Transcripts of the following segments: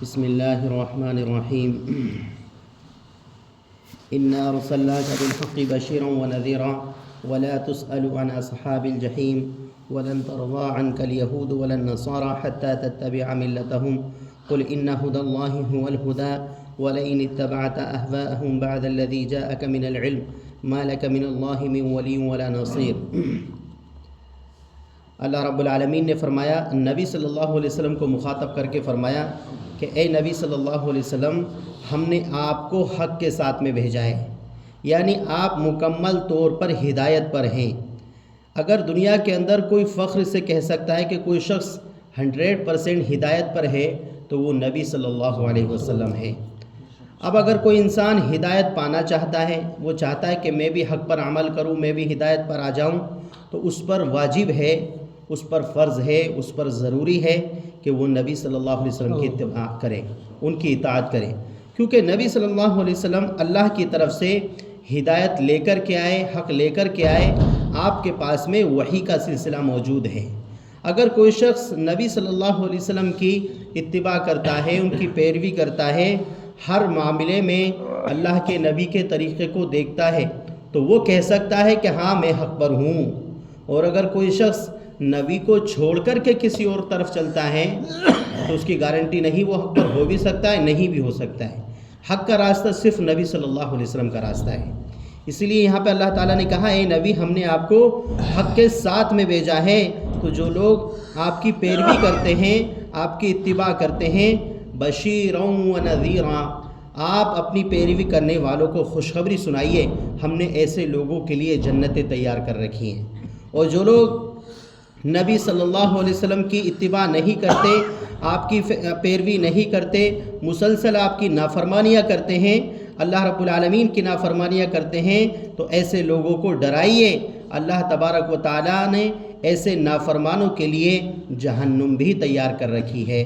بسم اللہ الرحمن الرحیم انا ارسلناک بالحق بشیرا ونذیرا ولا تسأل عن اصحاب الجحیم ولن ترضى عنك اليهود ولا النصارى حتى تتبع ملتهم قل ان هدى الله هو الهدى ولئن اتبعت اهواءهم بعد الذي جاءك من العلم ما لك من الله من ولي ولا نصير۔ اللہ رب العالمین نے فرمایا، نبی صلی اللہ علیہ وسلم کو مخاطب کر کے فرمایا کہ اے نبی صلی اللہ علیہ وسلم، ہم نے آپ کو حق کے ساتھ میں بھیجا ہے، یعنی آپ مکمل طور پر ہدایت پر ہیں۔ اگر دنیا کے اندر کوئی فخر سے کہہ سکتا ہے کہ کوئی شخص 100% ہدایت پر ہے تو وہ نبی صلی اللہ علیہ وسلم ہے۔ اب اگر کوئی انسان ہدایت پانا چاہتا ہے، وہ چاہتا ہے کہ میں بھی حق پر عمل کروں، میں بھی ہدایت پر آ جاؤں، تو اس پر واجب ہے، اس پر فرض ہے، اس پر ضروری ہے کہ وہ نبی صلی اللہ علیہ وسلم کی اتباع کرے، ان کی اطاعت کرے، کیونکہ نبی صلی اللہ علیہ وسلم اللہ کی طرف سے ہدایت لے کر کے آئے، حق لے کر کے آئے، آپ کے پاس میں وحی کا سلسلہ موجود ہے۔ اگر کوئی شخص نبی صلی اللہ علیہ وسلم کی اتباع کرتا ہے، ان کی پیروی کرتا ہے، ہر معاملے میں اللہ کے نبی کے طریقے کو دیکھتا ہے، تو وہ کہہ سکتا ہے کہ ہاں میں حق پر ہوں۔ اور اگر کوئی شخص نبی کو چھوڑ کر کے کسی اور طرف چلتا ہے تو اس کی گارنٹی نہیں وہ حق پر ہو بھی سکتا ہے، نہیں بھی ہو سکتا ہے۔ حق کا راستہ صرف نبی صلی اللہ علیہ وسلم کا راستہ ہے۔ اس لیے یہاں پہ اللہ تعالیٰ نے کہا، اے نبی، ہم نے آپ کو حق کے ساتھ میں بھیجا ہے، تو جو لوگ آپ کی پیروی کرتے ہیں، آپ کی اتباع کرتے ہیں، بشیرا و نذیرا، آپ اپنی پیروی کرنے والوں کو خوشخبری سنائیے، ہم نے ایسے لوگوں کے لیے جنتیں تیار کر رکھی ہیں۔ اور جو لوگ نبی صلی اللہ علیہ وسلم کی اتباع نہیں کرتے، آپ کی پیروی نہیں کرتے، مسلسل آپ کی نافرمانیاں کرتے ہیں، اللہ رب العالمین کی نافرمانیاں کرتے ہیں، تو ایسے لوگوں کو ڈرائیے، اللہ تبارک و تعالیٰ نے ایسے نافرمانوں کے لیے جہنم بھی تیار کر رکھی ہے۔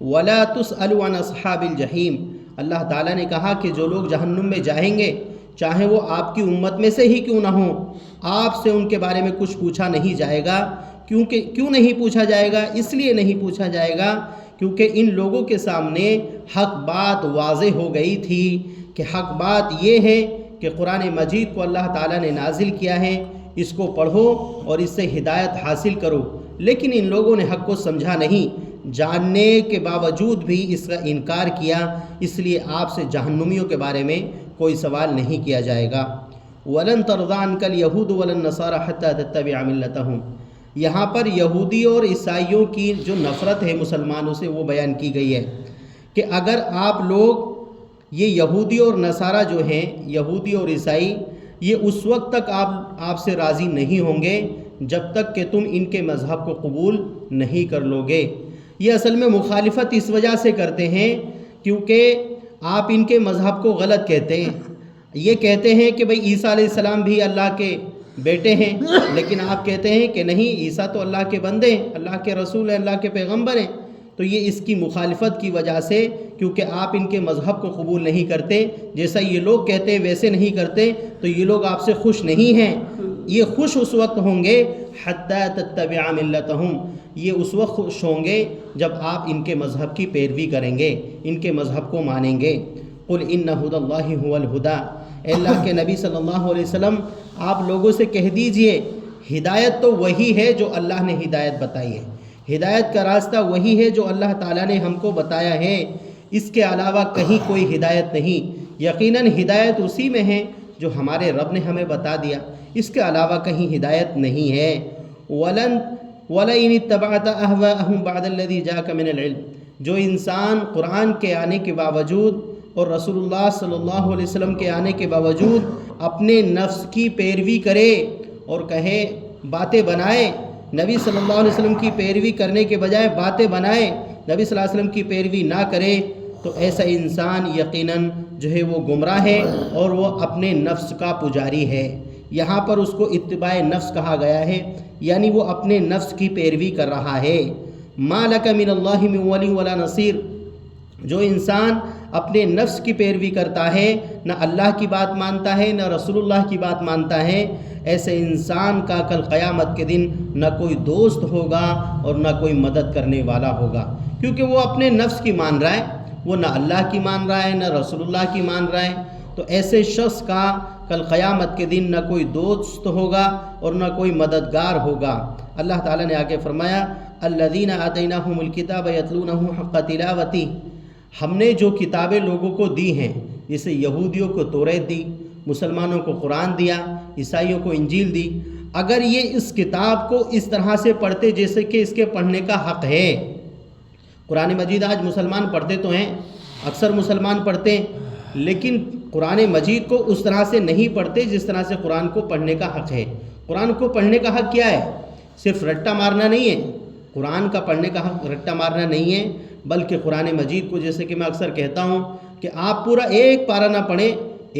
وَلَا تُسْأَلُوا عَنْ أَصْحَابِ الْجَحِيمِ، اللہ تعالیٰ نے کہا کہ جو لوگ جہنم میں جائیں گے، چاہے وہ آپ کی امت میں سے ہی کیوں نہ ہوں، آپ سے ان کے بارے میں کچھ پوچھا نہیں جائے گا۔ کیوں نہیں پوچھا جائے گا؟ اس لیے نہیں پوچھا جائے گا کیونکہ ان لوگوں کے سامنے حق بات واضح ہو گئی تھی کہ حق بات یہ ہے کہ قرآن مجید کو اللہ تعالیٰ نے نازل کیا ہے، اس کو پڑھو اور اس سے ہدایت حاصل کرو، لیکن ان لوگوں نے حق کو سمجھا نہیں، جاننے کے باوجود بھی اس کا انکار کیا، اس لیے آپ سے جہنمیوں کے بارے میں کوئی سوال نہیں کیا جائے گا۔ وَلَن تَرْضَىٰ عَنْكَ الْيَهُودُ وَلَا النَّصَارَىٰ حَتَّىٰ تَتَّبِعَ مِلَّتَهُمْ، یہاں پر یہودی اور عیسائیوں کی جو نفرت ہے مسلمانوں سے وہ بیان کی گئی ہے کہ اگر آپ لوگ، یہ یہودی اور نصارہ جو ہیں، یہودی اور عیسائی، یہ اس وقت تک آپ سے راضی نہیں ہوں گے جب تک کہ تم ان کے مذہب کو قبول نہیں کر لو گے۔ یہ اصل میں مخالفت اس وجہ سے کرتے ہیں کیونکہ آپ ان کے مذہب کو غلط کہتے ہیں، یہ کہتے ہیں کہ بھئی عیسیٰ علیہ السلام بھی اللہ کے بیٹے ہیں، لیکن آپ کہتے ہیں کہ نہیں، عیسیٰ تو اللہ کے بندے ہیں، اللہ کے رسول ہیں، اللہ کے پیغمبر ہیں۔ تو یہ اس کی مخالفت کی وجہ سے، کیونکہ آپ ان کے مذہب کو قبول نہیں کرتے، جیسا یہ لوگ کہتے ہیں ویسے نہیں کرتے، تو یہ لوگ آپ سے خوش نہیں ہیں۔ یہ خوش اس وقت ہوں گے حتی تتبع ملتہم، یہ اس وقت خوش ہوں گے جب آپ ان کے مذہب کی پیروی کریں گے، ان کے مذہب کو مانیں گے۔ قل ان ھدی اللہ ھو الھدی، اے اللہ کے نبی صلی اللہ علیہ وسلم، آپ لوگوں سے کہہ دیجئے ہدایت تو وہی ہے جو اللہ نے ہدایت بتائی ہے، ہدایت کا راستہ وہی ہے جو اللہ تعالیٰ نے ہم کو بتایا ہے، اس کے علاوہ کہیں کوئی ہدایت نہیں۔ یقیناً ہدایت اسی میں ہے جو ہمارے رب نے ہمیں بتا دیا، اس کے علاوہ کہیں ہدایت نہیں ہے۔ وَلَئِنِ اتَّبَعْتَ أَهْوَاءَهُمْ بَعْدَ الَّذِي جَاءَكَ مِنَ الْعِلْمِ، جو انسان قرآن کے آنے کے باوجود اور رسول اللہ صلی اللہ علیہ وسلم کے آنے کے باوجود اپنے نفس کی پیروی کرے اور کہے، باتیں بنائے، نبی صلی اللہ علیہ وسلم کی پیروی کرنے کے بجائے باتیں بنائے، نبی صلی اللہ علیہ وسلم کی پیروی نہ کرے، تو ایسا انسان یقیناً جو ہے وہ گمراہ ہے اور وہ اپنے نفس کا پجاری ہے۔ یہاں پر اس کو اتباع نفس کہا گیا ہے، یعنی وہ اپنے نفس کی پیروی کر رہا ہے۔ مَا لَكَ مِنَ اللَّهِ مِن وَلِيٍّ وَلَا نَصِيرٍ، جو انسان اپنے نفس کی پیروی کرتا ہے، نہ اللہ کی بات مانتا ہے، نہ رسول اللہ کی بات مانتا ہے، ایسے انسان کا کل قیامت کے دن نہ کوئی دوست ہوگا اور نہ کوئی مدد کرنے والا ہوگا، کیونکہ وہ اپنے نفس کی مان رہا ہے، وہ نہ اللہ کی مان رہا ہے نہ رسول اللہ کی مان رہا ہے۔ تو ایسے شخص کا کل قیامت کے دن نہ کوئی دوست ہوگا اور نہ کوئی مددگار ہوگا۔ اللہ تعالیٰ نے آگے فرمایا الذین آتیناہم الکتاب یتلونہ حق تلاوتہ، ہم نے جو کتابیں لوگوں کو دی ہیں، جیسے یہودیوں کو توریت دی، مسلمانوں کو قرآن دیا، عیسائیوں کو انجیل دی، اگر یہ اس کتاب کو اس طرح سے پڑھتے جیسے کہ اس کے پڑھنے کا حق ہے۔ قرآن مجید آج مسلمان پڑھتے تو ہیں، اکثر مسلمان پڑھتے ہیں، لیکن قرآن مجید کو اس طرح سے نہیں پڑھتے جس طرح سے قرآن کو پڑھنے کا حق ہے۔ قرآن کو پڑھنے کا حق کیا ہے؟ صرف رٹا مارنا نہیں ہے، قرآن کا پڑھنے کا حق رٹا مارنا نہیں ہے، بلکہ قرآن مجید کو جیسے کہ میں اکثر کہتا ہوں کہ آپ پورا ایک پارہ نہ پڑھیں،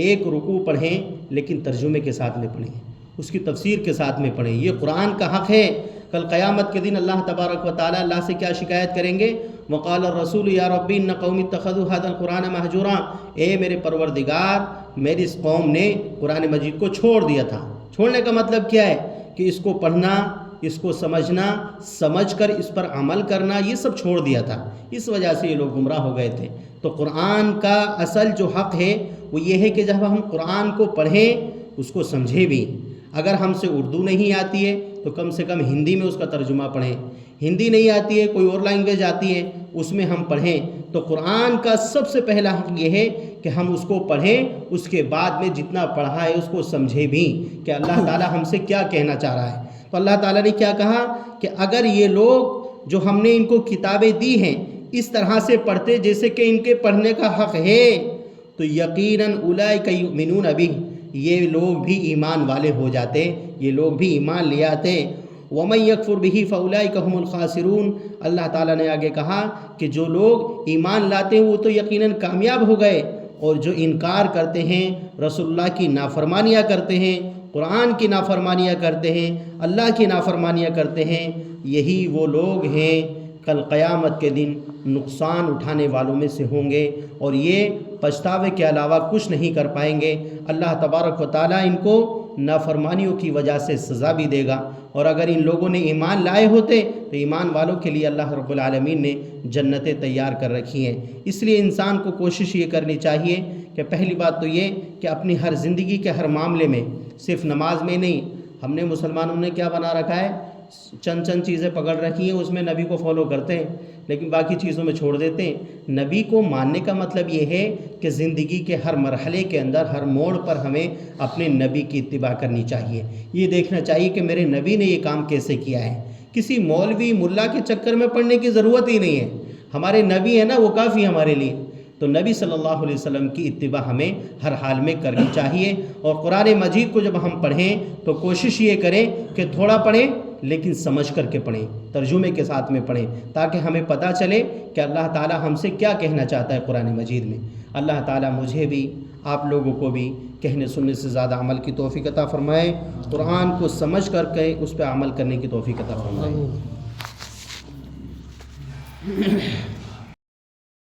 ایک رکوع پڑھیں، لیکن ترجمے کے ساتھ میں پڑھیں، اس کی تفسیر کے ساتھ میں پڑھیں۔ یہ قرآن کا حق ہے۔ کل قیامت کے دن اللہ تبارک و تعالیٰ اللہ سے کیا شکایت کریں گے؟ وقال الرسول یا ربی ان قوم اتخذوا هذا القرآن مہجورا، اے میرے پروردگار، میری اس قوم نے قرآن مجید کو چھوڑ دیا تھا۔ چھوڑنے کا مطلب کیا ہے؟ کہ اس کو پڑھنا، اس کو سمجھنا، سمجھ کر اس پر عمل کرنا، یہ سب چھوڑ دیا تھا، اس وجہ سے یہ لوگ گمراہ ہو گئے تھے۔ تو قرآن کا اصل جو حق ہے وہ یہ ہے کہ جب ہم قرآن کو پڑھیں اس کو سمجھیں بھی۔ اگر ہم سے اردو نہیں آتی ہے تو کم سے کم ہندی میں اس کا ترجمہ پڑھیں، ہندی نہیں آتی ہے، کوئی اور لینگویج آتی ہے اس میں ہم پڑھیں۔ تو قرآن کا سب سے پہلا حق یہ ہے کہ ہم اس کو پڑھیں، اس کے بعد میں جتنا پڑھا ہے اس کو سمجھیں بھی کہ اللہ تعالیٰ ہم سے کیا کہنا چاہ رہا ہے۔ تو اللہ تعالیٰ نے کیا کہا کہ اگر یہ لوگ جو ہم نے ان کو کتابیں دی ہیں اس طرح سے پڑھتے جیسے کہ ان کے پڑھنے کا حق ہے تو یقیناً اولئک یؤمنون بہ، یہ لوگ بھی ایمان والے ہو جاتے، یہ لوگ بھی ایمان لے آتے۔ وَمَن يَكْفُرْ بِهِ فَأُولَئِكَ هُمُ الْخَاسِرُونَ، اللہ تعالیٰ نے آگے کہا کہ جو لوگ ایمان لاتے ہیں وہ تو یقیناً کامیاب ہو گئے، اور جو انکار کرتے ہیں، رسول اللہ کی نافرمانیاں کرتے ہیں، قرآن کی نافرمانیاں کرتے ہیں، اللہ کی نافرمانیاں کرتے ہیں، یہی وہ لوگ ہیں کل قیامت کے دن نقصان اٹھانے والوں میں سے ہوں گے، اور یہ پچھتاوے کے علاوہ کچھ نہیں کر پائیں گے۔ اللہ تبارک و تعالیٰ ان کو نافرمانیوں کی وجہ سے سزا بھی دے گا، اور اگر ان لوگوں نے ایمان لائے ہوتے تو ایمان والوں کے لیے اللہ رب العالمین نے جنتیں تیار کر رکھی ہیں۔ اس لیے انسان کو کوشش یہ کرنی چاہیے کہ پہلی بات تو یہ کہ اپنی ہر زندگی کے ہر معاملے میں، صرف نماز میں نہیں، ہم نے مسلمانوں نے کیا بنا رکھا ہے، چند چیزیں پکڑ رکھی ہیں، اس میں نبی کو فالو کرتے ہیں لیکن باقی چیزوں میں چھوڑ دیتے ہیں۔ نبی کو ماننے کا مطلب یہ ہے کہ زندگی کے ہر مرحلے کے اندر، ہر موڑ پر ہمیں اپنے نبی کی اتباع کرنی چاہیے، یہ دیکھنا چاہیے کہ میرے نبی نے یہ کام کیسے کیا ہے۔ کسی مولوی ملا کے چکر میں پڑنے کی ضرورت ہی نہیں ہے، ہمارے نبی ہے نا، وہ کافی ہمارے لیے۔ تو نبی صلی اللہ علیہ وسلم کی اتباع ہمیں ہر حال میں کرنی چاہیے، اور قرآن مجید کو جب ہم پڑھیں تو کوشش یہ کریں کہ تھوڑا پڑھیں لیکن سمجھ کر کے پڑھیں، ترجمے کے ساتھ میں پڑھیں، تاکہ ہمیں پتہ چلے کہ اللہ تعالیٰ ہم سے کیا کہنا چاہتا ہے قرآن مجید میں۔ اللہ تعالیٰ مجھے بھی آپ لوگوں کو بھی کہنے سننے سے زیادہ عمل کی توفیق عطا فرمائے، قرآن کو سمجھ کر کے اس پہ عمل کرنے کی توفیق عطا فرمائے۔